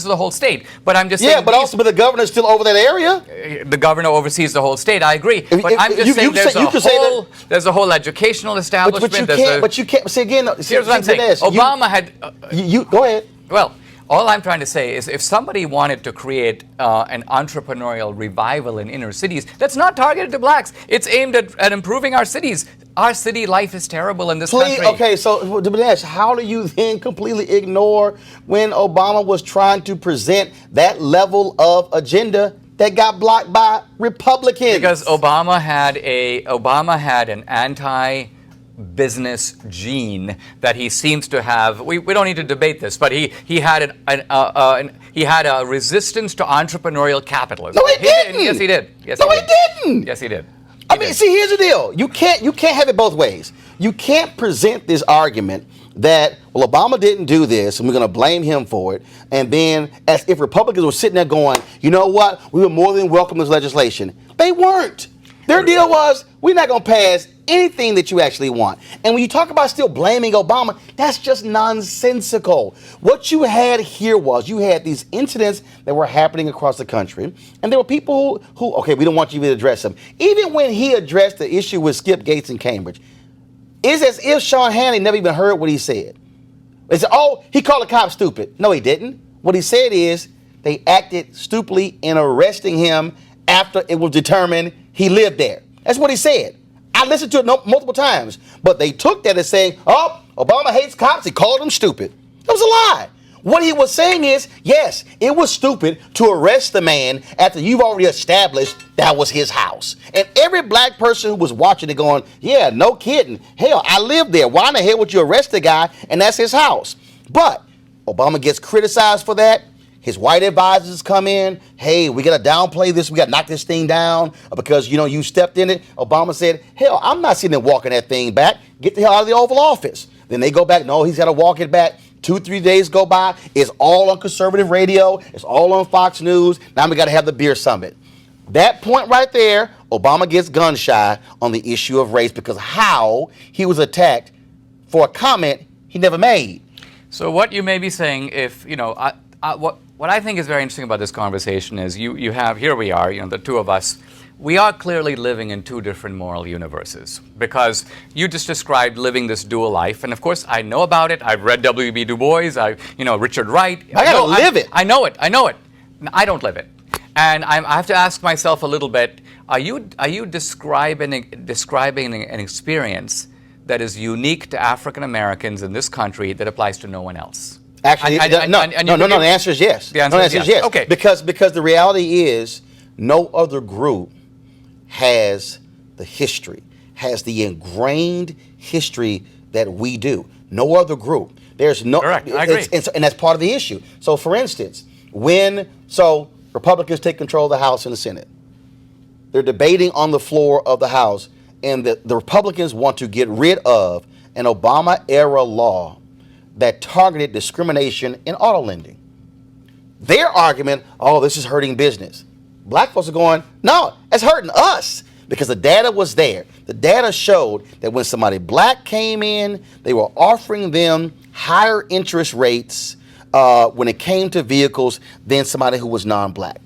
the whole state. But I'm just saying...
Yeah, but also the governor's still over that area.
The governor oversees the whole state, I agree. But I'm just saying there's a whole educational establishment.
But you can't. See again.
Here's what I'm saying. Obama had.
You go ahead.
Well, all I'm trying to say is, if somebody wanted to create an entrepreneurial revival in inner cities, that's not targeted to blacks. It's aimed at improving our cities. Our city life is terrible in this country.
Okay, so Dinesh, how do you then completely ignore when Obama was trying to present that level of agenda that got blocked by Republicans?
Because Obama had an anti-business gene that he seems to have. We don't need to debate this, but he had a resistance to entrepreneurial capitalism.
No, he didn't.
Yes, he did.
He didn't.
Yes, he did.
I mean, see, here's the deal. You can't have it both ways. You can't present this argument that, well, Obama didn't do this, and we're going to blame him for it, and then as if Republicans were sitting there going, you know what, we would more than welcome this legislation. They weren't. Their deal was, we're not going to pass anything that you actually want. And when you talk about still blaming Obama, that's just nonsensical. What you had here was, you had these incidents that were happening across the country, and there were people who okay, we don't want you to address them. Even when he addressed the issue with Skip Gates in Cambridge, it's as if Sean Hannity never even heard what he said. They said, he called the cops stupid. No, he didn't. What he said is they acted stupidly in arresting him after it was determined he lived there. That's what he said. I listened to it multiple times, but they took that as saying, Obama hates cops. He called them stupid. That was a lie. What he was saying is, yes, it was stupid to arrest the man after you've already established that was his house. And every black person who was watching it going, yeah, no kidding. Hell, I lived there. Why in the hell would you arrest the guy and that's his house? But Obama gets criticized for that. His white advisors come in. Hey, we got to downplay this. We got to knock this thing down because, you stepped in it. Obama said, hell, I'm not sitting there walking that thing back. Get the hell out of the Oval Office. Then they go back. No, he's got to walk it back. 2-3 days go by. It's all on conservative radio. It's all on Fox News. Now we got to have the beer summit. That point right there, Obama gets gun shy on the issue of race because how he was attacked for a comment he never made.
So what you may be saying, if, what I think is very interesting about this conversation is you have, here we are, the two of us, we are clearly living in two different moral universes because you just described living this dual life. And of course, I know about it. I've read W.B. Du Bois, Richard Wright.
I gotta live it.
I know it. I don't live it. And I have to ask myself a little bit, are you describing an experience that is unique to African Americans in this country that applies to no one else?
Actually, no. The answer is yes.
The answer is yes.
Okay. Because the reality is no other group has the history, has the ingrained history that we do. No other group. There's no.
Correct. I agree.
And that's part of the issue. So, for instance, so Republicans take control of the House and the Senate, they're debating on the floor of the House, and the Republicans want to get rid of an Obama-era law that targeted discrimination in auto lending. Their argument, this is hurting business. Black folks are going, no, it's hurting us because the data was there. The data showed that when somebody black came in, they were offering them higher interest rates when it came to vehicles than somebody who was non-black.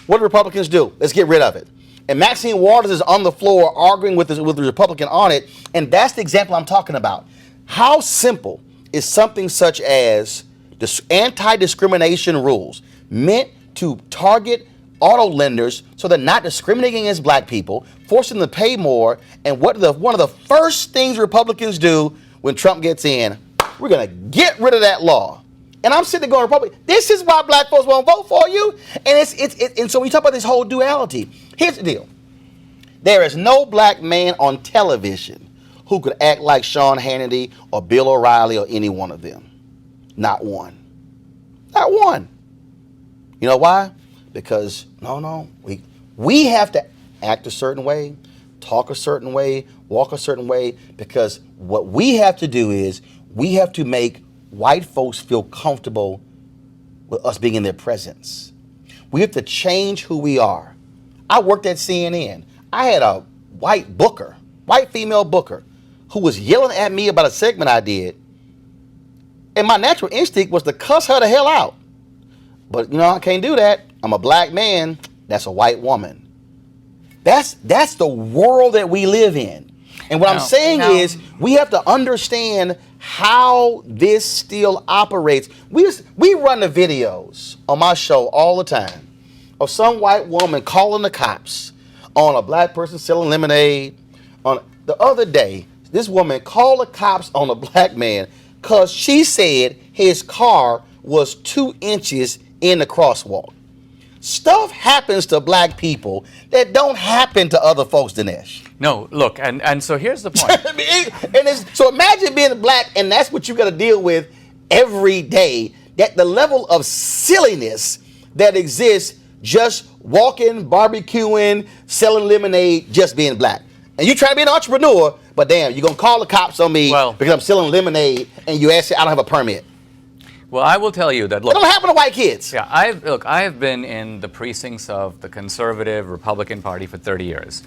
What do Republicans do? Let's get rid of it. And Maxine Waters is on the floor arguing with the Republican on it, and that's the example I'm talking about. How simple is something such as anti-discrimination rules meant to target auto lenders so they're not discriminating against black people, forcing them to pay more, and one of the first things Republicans do when Trump gets in, we're going to get rid of that law. And I'm sitting there going, Republican, this is why black folks won't vote for you. And so we talk about this whole duality. Here's the deal. There is no black man on television who could act like Sean Hannity or Bill O'Reilly or any one of them. Not one. Not one. You know why? Because, we have to act a certain way, talk a certain way, walk a certain way, because what we have to do is we have to make white folks feel comfortable with us being in their presence. We have to change who we are. I worked at CNN. I had a white female booker, who was yelling at me about a segment I did. And my natural instinct was to cuss her the hell out. But, I can't do that. I'm a black man. That's a white woman. That's the world that we live in. And what I'm saying is we have to understand how this still operates. We run the videos on my show all the time of some white woman calling the cops on a black person selling lemonade. On the other day, this woman called the cops on a black man because she said his car was 2 inches in the crosswalk. Stuff happens to black people that don't happen to other folks, Dinesh.
No, look, and so here's the point.
So imagine being black, and that's what you got to deal with every day. That the level of silliness that exists just walking, barbecuing, selling lemonade, just being black. And you try to be an entrepreneur, but damn, you're going to call the cops on me because I'm selling lemonade, and you ask me, I don't have a permit.
Well, I will tell you that, look.
It don't happen to white kids.
Yeah, I have been in the precincts of the conservative Republican Party for 30 years.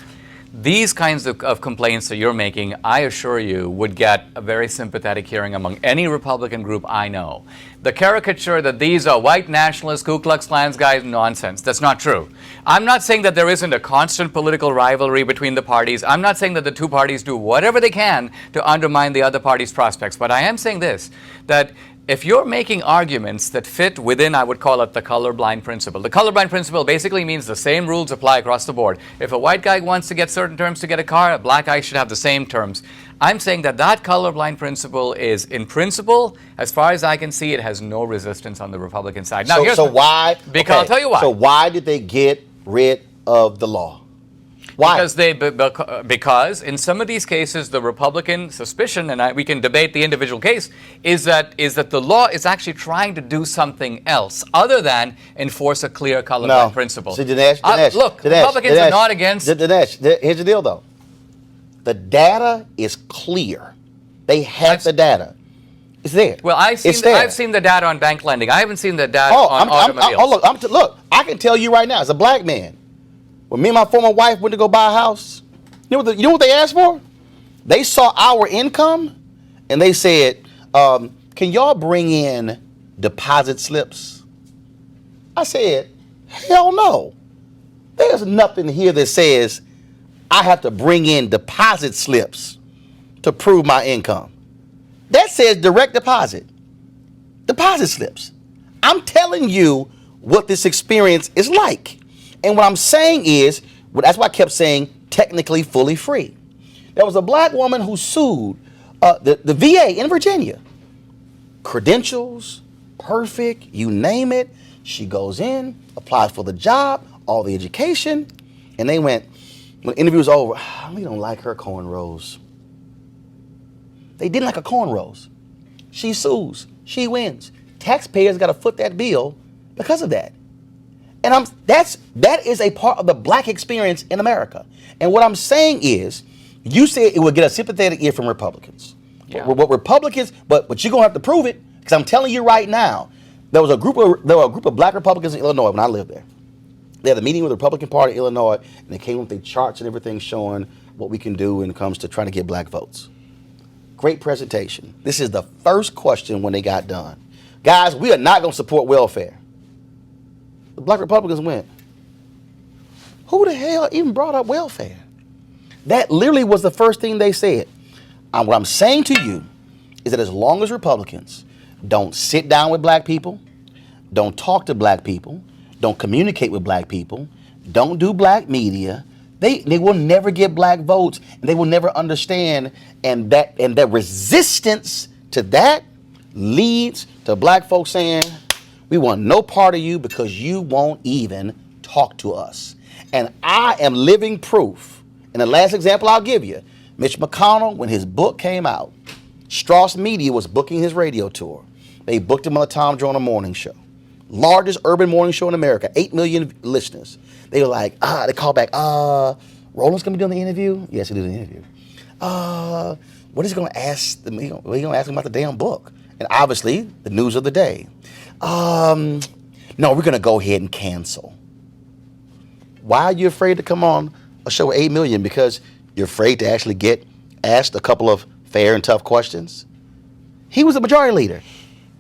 These kinds of complaints that you're making, I assure you, would get a very sympathetic hearing among any Republican group I know. The caricature that these are white nationalist Ku Klux Klan guys, nonsense. That's not true. I'm not saying that there isn't a constant political rivalry between the parties. I'm not saying that the two parties do whatever they can to undermine the other party's prospects. But I am saying this, that if you're making arguments that fit within, I would call it the colorblind principle. The colorblind principle basically means the same rules apply across the board. If a white guy wants to get certain terms to get a car, a black guy should have the same terms. I'm saying that colorblind principle is, in principle, as far as I can see, it has no resistance on the Republican side. Now,
why?
Because I'll tell you why.
So why did they get rid of the law? Why?
Because in some of these cases, the Republican suspicion, and we can debate the individual case, is that the law is actually trying to do something else other than enforce a clear colorblind principle.
See, Dinesh,
Republicans are not against.
Dinesh, here's the deal, though. The data is clear. They have the data. It's there.
Well, I've seen the data on bank lending. I haven't seen the data on automobiles.
Look, I can tell you right now, as a black man, when me and my former wife went to go buy a house, you know what they asked for? They saw our income, and they said, can y'all bring in deposit slips? I said, hell no. There's nothing here that says I have to bring in deposit slips to prove my income. That says direct deposit. Deposit slips. I'm telling you what this experience is like. And what I'm saying is, that's why I kept saying technically fully free. There was a black woman who sued the VA in Virginia. Credentials, perfect, you name it. She goes in, applies for the job, all the education, and they went, when the interview was over, we don't like her cornrows. They didn't like her cornrows. She sues, she wins. Taxpayers got to foot that bill because of that. And that is a part of the black experience in America. And what I'm saying is, you said it would get a sympathetic ear from Republicans.
Yeah.
What Republicans, but you're gonna have to prove it, because I'm telling you right now, there were a group of black Republicans in Illinois when I lived there. They had a meeting with the Republican Party in Illinois, and they came with their charts and everything showing what we can do when it comes to trying to get black votes. Great presentation. This is the first question when they got done. Guys, we are not gonna support welfare. The black Republicans went, who the hell even brought up welfare? That literally was the first thing they said. And what I'm saying to you is that as long as Republicans don't sit down with black people, don't talk to black people, don't communicate with black people, don't do black media, they will never get black votes, and they will never understand, and that resistance to that leads to black folks saying, we want no part of you because you won't even talk to us. And I am living proof. And the last example I'll give you, Mitch McConnell, when his book came out, Strauss Media was booking his radio tour. They booked him on the Tom Joyner Morning Show. Largest urban morning show in America, 8 million listeners. They were like, they called back, Roland's gonna be doing the interview? Yes, he did the interview. What is he gonna ask them? What are you gonna ask him about the damn book? And obviously, the news of the day. No, we're gonna go ahead and cancel. Why are you afraid to come on a show with 8 million? Because you're afraid to actually get asked a couple of fair and tough questions? He was the majority leader.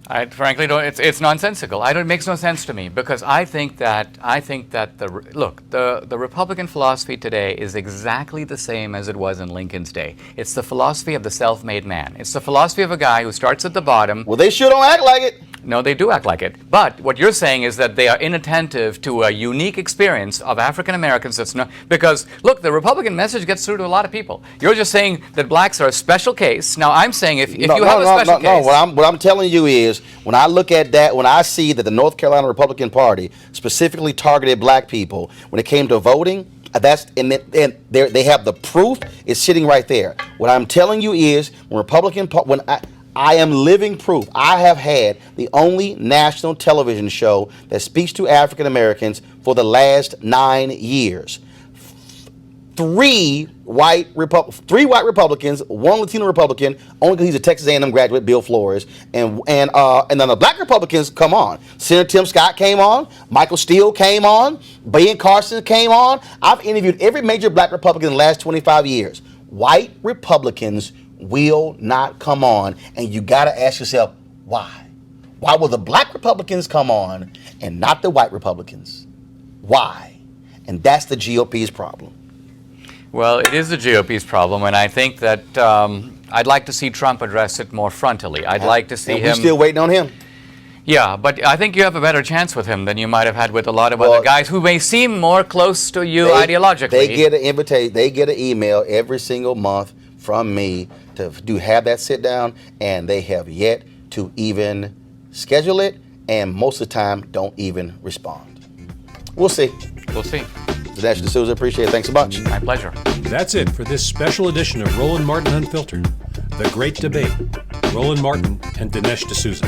I frankly don't. It's nonsensical. It makes no sense to me because I think that the Republican philosophy today is exactly the same as it was in Lincoln's day. It's the philosophy of the self-made man. It's the philosophy of a guy who starts at the bottom.
Well, they sure don't act like it.
No, they do act like it. But what you're saying is that they are inattentive to a unique experience of African Americans that's not, because, look, the Republican message gets through to a lot of people. You're just saying that blacks are a special case. Now, I'm saying if you have a special case.
No, what I'm telling you is, when I look at that, when I see that the North Carolina Republican Party specifically targeted black people when it came to voting, they have the proof. It's sitting right there. What I'm telling you is, when I am living proof. I have had the only national television show that speaks to African Americans for the last 9 years. Three white Republicans, one Latino Republican, only because he's a Texas A&M graduate, Bill Flores, and then the black Republicans come on. Senator Tim Scott came on, Michael Steele came on, Ben Carson came on. I've interviewed every major black Republican in the last 25 years. White Republicans will not come on, and you got to ask yourself, why? Why will the black Republicans come on and not the white Republicans? Why? And that's the GOP's problem.
Well, it is the GOP's problem, and I think that I'd like to see Trump address it more frontally. I'd like to see him.
We're still waiting on him.
Yeah, but I think you have a better chance with him than you might have had with a lot of other guys who may seem more close to you ideologically.
They get an invitation. They get an email every single month from me to have that sit down, and they have yet to even schedule it, and most of the time don't even respond. We'll see.
We'll see.
Dinesh D'Souza, appreciate it. Thanks so much.
My pleasure.
That's it for this special edition of Roland Martin Unfiltered, The Great Debate. Roland Martin and Dinesh D'Souza.